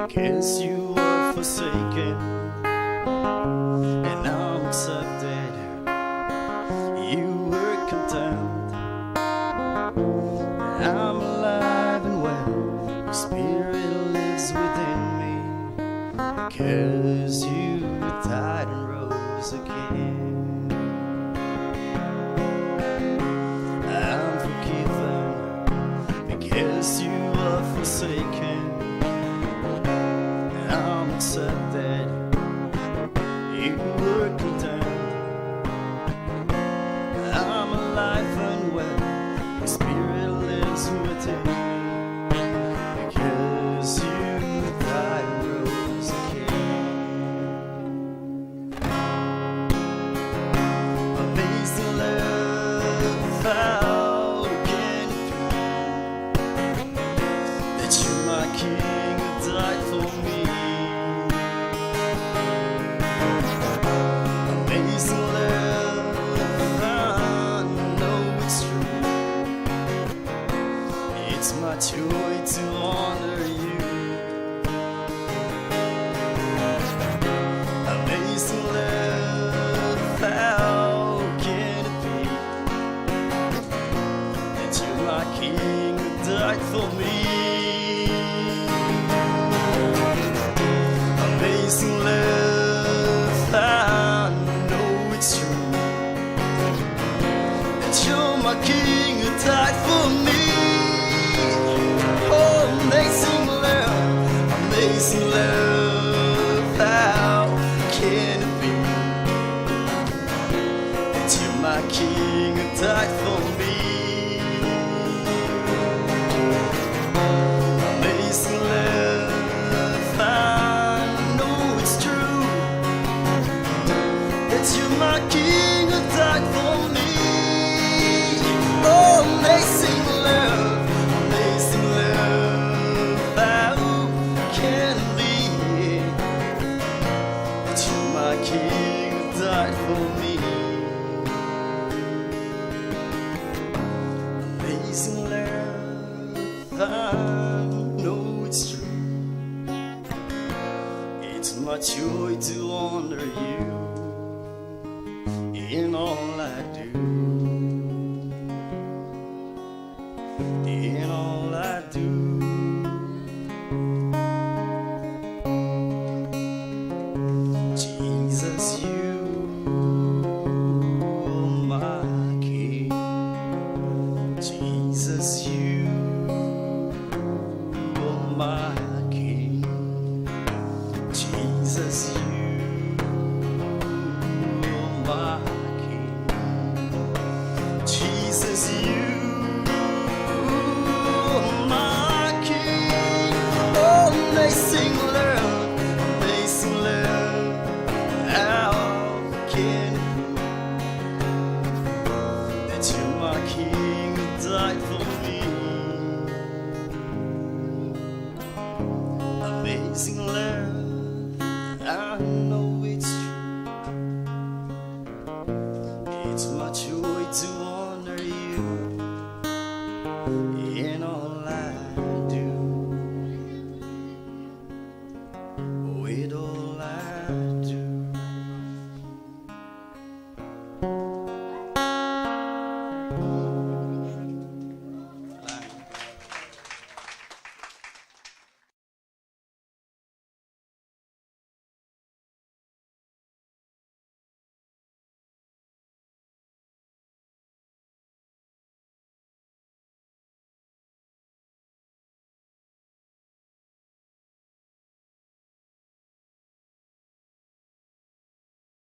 Because you were forsaken and now accepted, you were condemned. I'm alive and well, your spirit lives within me. Because you died and rose again, I'm forgiven. Because you were forsaken, I'm accepted, you were condemned. I'm alive and well, your spirit lives within me. Because you died and rose again. Amazing love, how can it be that you're my king who died for me? Amazing love, I know it's true. It's my joy to honor you. Amazing love, how can it be that you're my king who died for me? Amazing love, I know it's true that you're my king who died for me. Oh, amazing love, how can it be that you're my king who died for me? Amazing love, I know it's true that you're my king who died for me. Oh, amazing love, how can it be that you're my king who died for me? Amazing love, I know it's true. It's my joy to honor you in all I do. In all I do. Jesus, you are my king. Jesus, you are my king. Jesus, you are my king. Jesus, you are my king. Oh, amazing love, how can it be that you're my king who died for me? Amazing love.